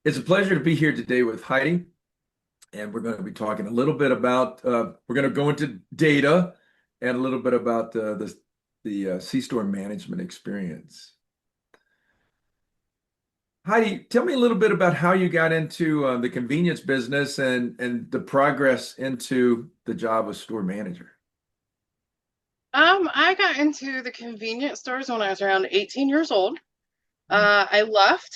It's a pleasure to be here today with Heidi, and we're going to be talking a little bit about, we're going to go into data and a little bit about the C-store management experience. Heidi, tell me a little bit about how you got into the convenience business and the progress into the job of store manager. I got into the convenience stores when I was around 18 years old. I left.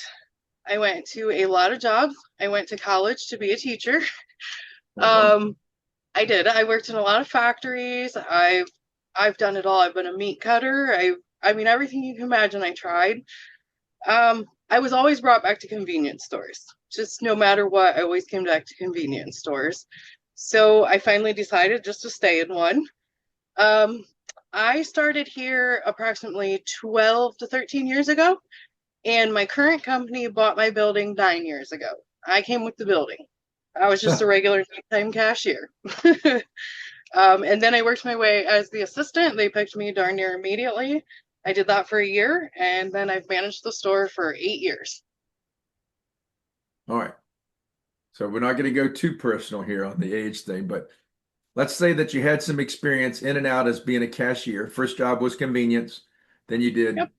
I went to a lot of jobs. I went to college to be a teacher. Oh, wow. Um, I did. I worked in a lot of factories. I've done it all. I've been a meat cutter. I mean everything you can imagine I tried. I was always brought back to convenience stores. Just no matter what, I always came back to convenience stores. So I finally decided just to stay in one. Um, I started here approximately 12 to 13 years ago, and my current company bought my building 9 years ago. I came with the building. I was just a regular time cashier. And then I worked my way as the assistant. They picked me darn near immediately. I did that for a year, and then I've managed the store for 8 years. All right. So we're not going to go too personal here on the age thing, but let's say that you had some experience in and out as being a cashier. First job was convenience. Then you did Yep.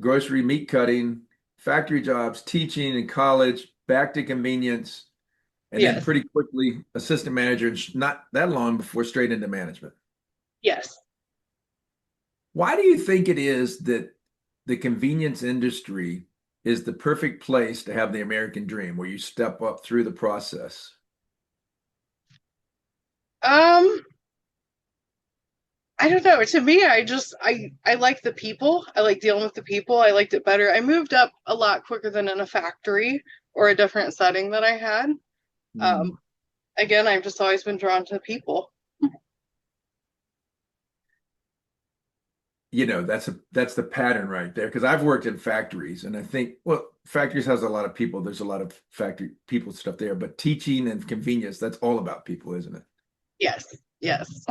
grocery, meat cutting, factory jobs, teaching in college, back to convenience, and then Yes. pretty quickly assistant manager, and not that long before straight into management. Yes. Why do you think it is that the convenience industry is the perfect place to have the American dream, where you step up through the process? Um, I don't know. To me, I like the people. I like dealing with the people. I liked it better. I moved up a lot quicker than in a factory or a different setting that I had. Um, Hmm. Again, I've just always been drawn to people. That's the pattern right there. Because I've worked in factories, and I think, well, factories has a lot of people. There's a lot of factory people stuff there, but teaching and convenience, that's all about people, isn't it? Yes, yes.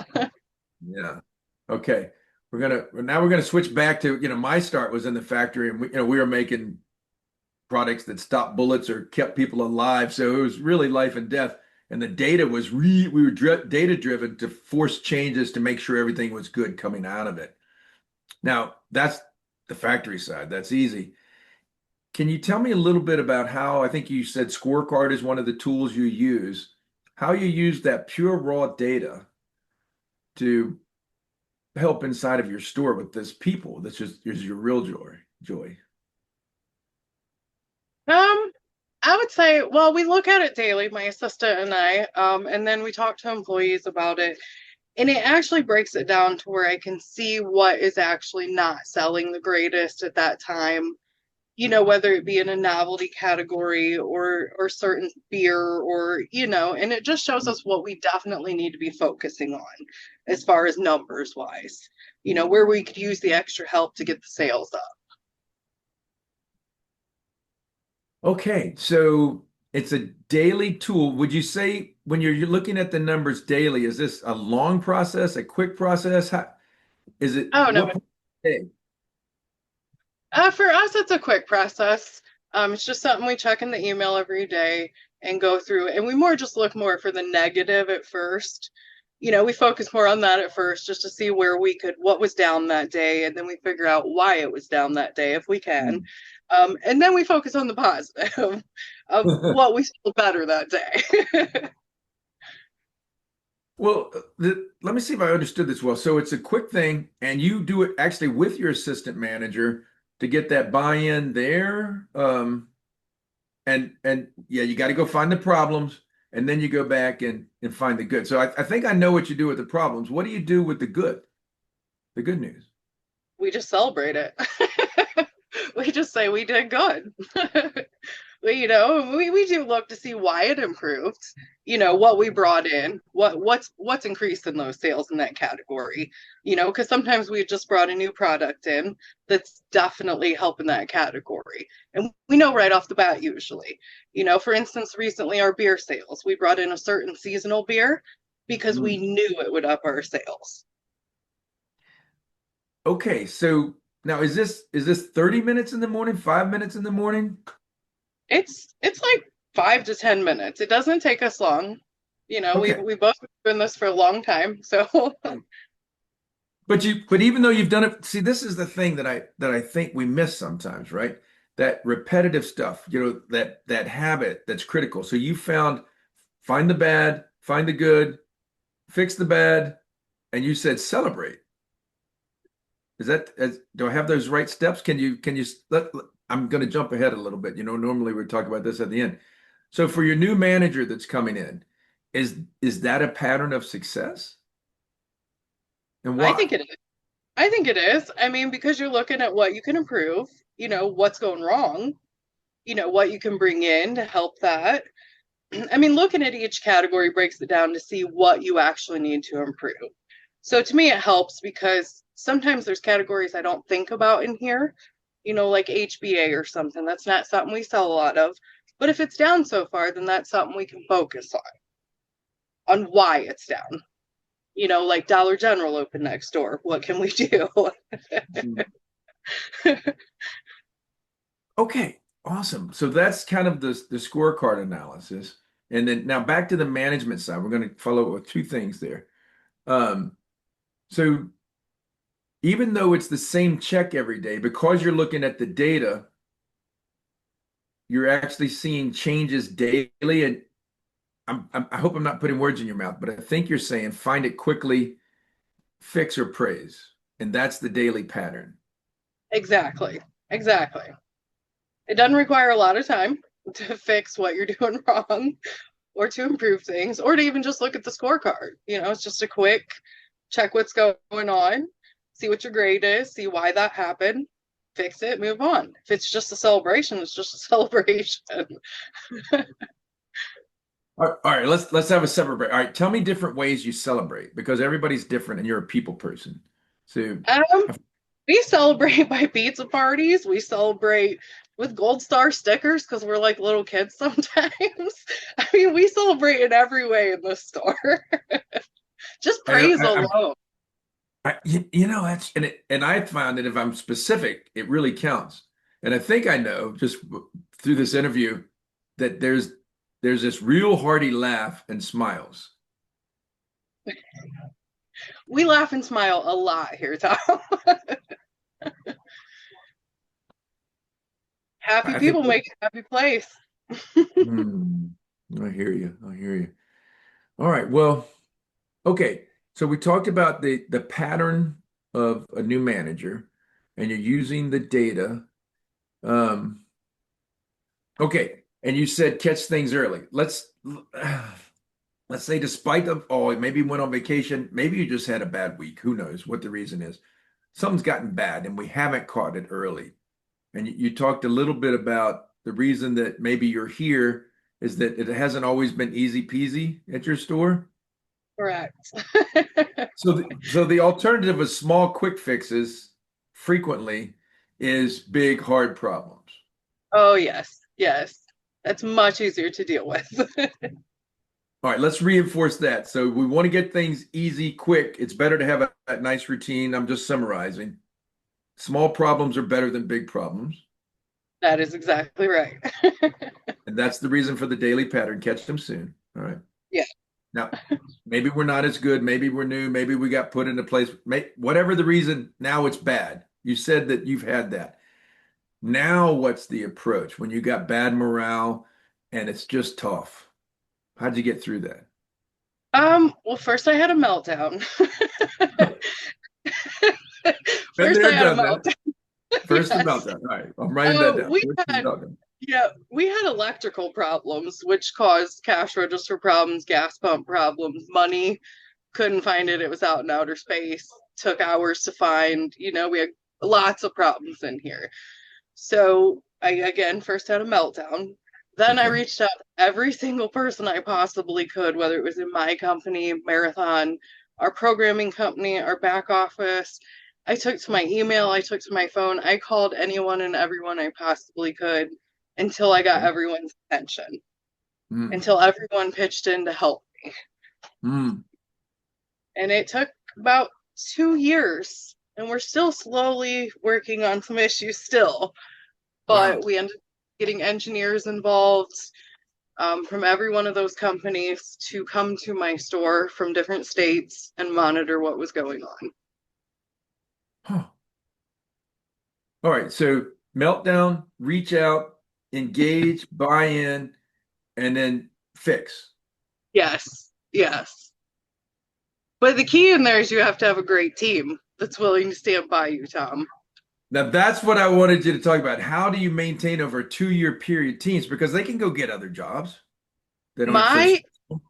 Yeah. Okay. We're gonna switch back to, my start was in the factory, and we were making products that stopped bullets or kept people alive. So it was really life and death. And the data was we were data driven to force changes to make sure everything was good coming out of it. Now, that's the factory side. That's easy. Can you tell me a little bit about how, I think you said scorecard is one of the tools you use, how you use that pure raw data to help inside of your store with this people? That's just is your real joy. Um, I would say, well, we look at it daily, my assistant and I, and then we talk to employees about it. And it actually breaks it down to where I can see what is actually not selling the greatest at that time, whether it be in a novelty category or certain beer or, and it just shows us what we definitely need to be focusing on as far as numbers wise, where we could use the extra help to get the sales up. Okay, so it's a daily tool. Would you say when you're looking at the numbers daily, is this a long process, a quick process? How, is it Oh no. what point of the day? For us, it's a quick process. It's just something we check in the email every day and go through, and we more just look more for the negative at first. We focus more on that at first just to see what was down that day, and then we figure out why it was down that day if we can. And then we focus on the positive of what we feel better that day. Well, let me see if I understood this well. So it's a quick thing, and you do it actually with your assistant manager to get that buy-in there. And yeah, you got to go find the problems, and then you go back and find the good. So I think I know what you do with the problems. What do you do with the good news? We just celebrate it. We just say we did good. We do look to see why it improved, what we brought in, what's increased in those sales in that category, because sometimes we just brought a new product in that's definitely helping that category. And we know right off the bat usually. For instance, recently our beer sales, we brought in a certain seasonal beer because we Mm. knew it would up our sales. Okay, so now is this 30 minutes in the morning, 5 minutes in the morning? It's like 5 to 10 minutes. It doesn't take us long. Okay. We both been doing this for a long time. So But even though you've done it, see, this is the thing that I think we miss sometimes, right? That repetitive stuff, that habit that's critical. So you find the bad, find the good, fix the bad, and you said celebrate. Do I have those right steps? I'm going to jump ahead a little bit. Normally we talk about this at the end. So for your new manager that's coming in, is that a pattern of success? And I why? think it is. I think it is. I mean, because you're looking at what you can improve, what's going wrong, what you can bring in to help that. I mean, looking at each category breaks it down to see what you actually need to improve. So to me, it helps because sometimes there's categories I don't think about in here, like HBA or something. That's not something we sell a lot of. But if it's down so far, then that's something we can focus on why it's down. Like Dollar General open next door. What can we do? Hmm. Okay, awesome. So that's kind of the scorecard analysis. And then now back to the management side. We're going to follow up with two things there. Um, so even though it's the same check every day, because you're looking at the data, you're actually seeing changes daily. And I hope I'm not putting words in your mouth, but I think you're saying find it quickly, fix or praise. And that's the daily pattern. Exactly. Exactly. It doesn't require a lot of time to fix what you're doing wrong or to improve things or to even just look at the scorecard. It's just a quick check what's going on, see what your grade is, see why that happened, fix it, move on. If it's just a celebration, it's just a celebration. All right, let's have a separate break. All right, tell me different ways you celebrate because everybody's different and you're a people person. So, Um, we celebrate by pizza parties. We celebrate with gold star stickers because we're like little kids sometimes. I mean, we celebrate in every way in the store. Just and praise alone. that's and I found that if I'm specific, it really counts. And I think I know just through this interview that there's this real hearty laugh and smiles. We laugh and smile a lot here, Tom. Happy I think people make a happy place. hmm, I hear you. I hear you. All right. Well, okay. So we talked about the pattern of a new manager, and you're using the data. Um, okay. And you said catch things early. Let's say despite maybe you went on vacation, maybe you just had a bad week. Who knows what the reason is? Something's gotten bad and we haven't caught it early. And you talked a little bit about the reason that maybe you're here is that it hasn't always been easy peasy at your store. Correct. So the alternative of small quick fixes frequently is big hard problems. Oh, yes. Yes. That's much easier to deal with. All right, let's reinforce that. So we want to get things easy, quick. It's better to have a nice routine. I'm just summarizing. Small problems are better than big problems. That is exactly right. And that's the reason for the daily pattern. Catch them soon. All right. Yeah. Now, maybe we're not as good. Maybe we're new. Maybe we got put into place. Whatever the reason, now it's bad. You said that you've had that. Now, what's the approach when you got bad morale and it's just tough? How'd you get through that? Well, first I had a meltdown. Been First I there, had a done that. meltdown. First the Yes. meltdown. All right, I'm writing that down. We First the had meltdown. Yeah, we had electrical problems, which caused cash register problems, gas pump problems, money. Couldn't find it. It was out in outer space. Took hours to find. We had lots of problems in here. So I again first had a meltdown. Then I Okay. reached out to every single person I possibly could, whether it was in my company, Marathon, our programming company, our back office. I took to my email, I took to my phone, I called anyone and everyone I possibly could until I got Okay. everyone's attention, Mm, until everyone pitched in to help me. mm, And it took about 2 years, and we're still slowly working on some issues still, wow. but we ended. getting engineers involved from every one of those companies to come to my store from different states and monitor what was going on. Huh. All right. So meltdown, reach out, engage, buy in, and then fix. Yes, yes. But the key in there is you have to have a great team that's willing to stand by you, Tom. Now that's what I wanted you to talk about. How do you maintain over a 2 year period teams? Because they can go get other jobs. They don't have My, social.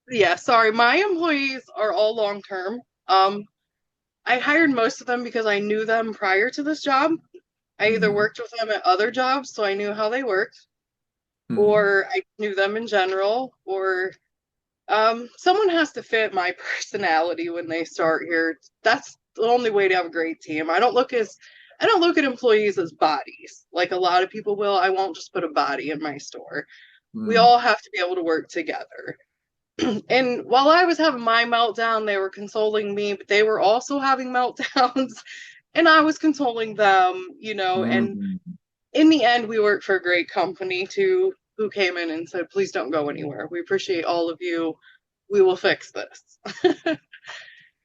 yeah, sorry, my employees are all long term. I hired most of them because I knew them prior to this job. I either Mhm. worked with them at other jobs, so I knew how they worked, Mhm. or I knew them in general, or someone has to fit my personality when they start here. That's the only way to have a great team. I don't look at employees as bodies like a lot of people will. I won't just put a body in my store. We Mhm. all have to be able to work together. And while I was having my meltdown, they were consoling me, but they were also having meltdowns and I was consoling them, and Mhm. in the end we worked for a great company too who came in and said, please don't go anywhere. We appreciate all of you. We will fix this.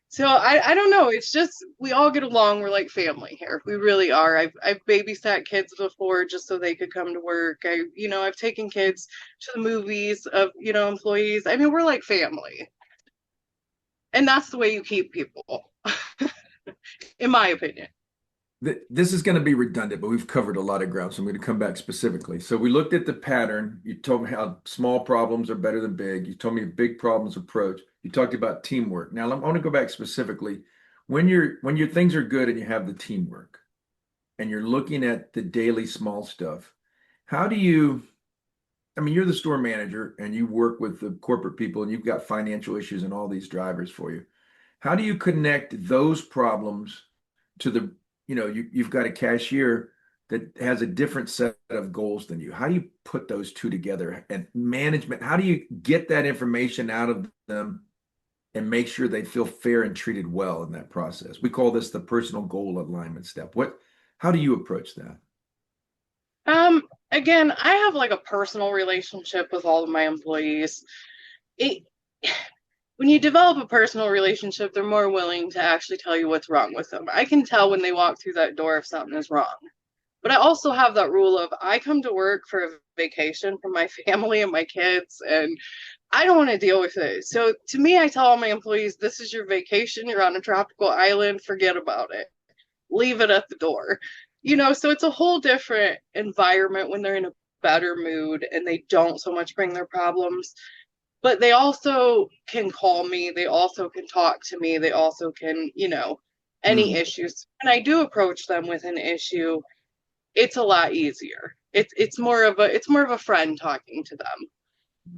So I don't know. It's just we all get along. We're like family here. We really are. I've babysat kids before just so they could come to work. I've taken kids to the movies of employees. I mean, we're like family, and that's the way you keep people, in my opinion. This is going to be redundant, but we've covered a lot of ground, so I'm going to come back specifically. So we looked at the pattern. You told me how small problems are better than big. You told me big problems approach. You talked about teamwork. Now I want to go back specifically. When your things are good and you have the teamwork and you're looking at the daily small stuff, how do you, I mean, you're the store manager and you work with the corporate people and you've got financial issues and all these drivers for you. How do you connect those problems to you've got a cashier that has a different set of goals than you. How do you put those two together? And management, how do you get that information out of them and make sure they feel fair and treated well in that process? We call this the personal goal alignment step. How do you approach that? Again, I have like a personal relationship with all of my employees. It When you develop a personal relationship, they're more willing to actually tell you what's wrong with them. I can tell when they walk through that door if something is wrong. But I also have that rule of I come to work for a vacation from my family and my kids, and I don't want to deal with it. So to me, I tell all my employees, this is your vacation. You're on a tropical island. Forget about it. Leave it at the door. So it's a whole different environment when they're in a better mood and they don't so much bring their problems, but they also can call me, they also can talk to me, they also can, any Hmm. issues. And I do approach them with an issue, it's a lot easier. It's more of a friend talking to them.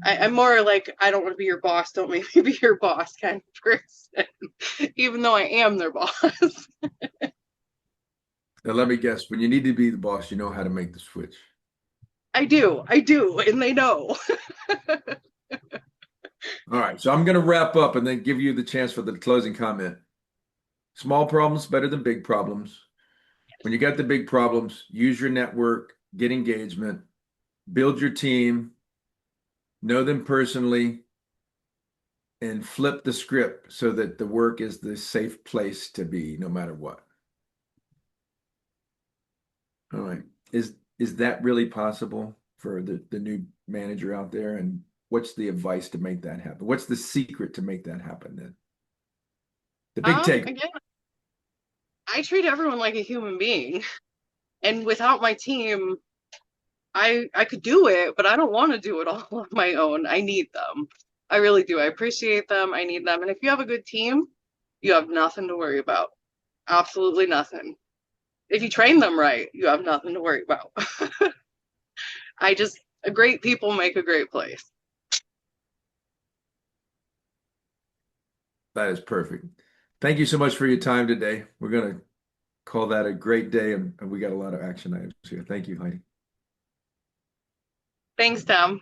I'm more like, I don't want to be your boss, don't make me be your boss kind of person, even though I am their boss. Now let me guess, when you need to be the boss, you know how to make the switch. I do, and they know. All right, so I'm going to wrap up and then give you the chance for the closing comment. Small problems better than big problems. When you got the big problems, use your network, get engagement, build your team, know them personally, and flip the script so that the work is the safe place to be no matter what. All right. Is that really possible for the new manager out there? And what's the advice to make that happen? What's the secret to make that happen then? The big take. Again, I treat everyone like a human being, and without my team, I could do it, but I don't want to do it all on my own. I need them. I really do. I appreciate them. I need them. And if you have a good team, you have nothing to worry about. Absolutely nothing. If you train them right, you have nothing to worry about. Great people make a great place. That is perfect. Thank you so much for your time today. We're going to call that a great day, and we got a lot of action items here. Thank you, Heidi. Thanks, Tom.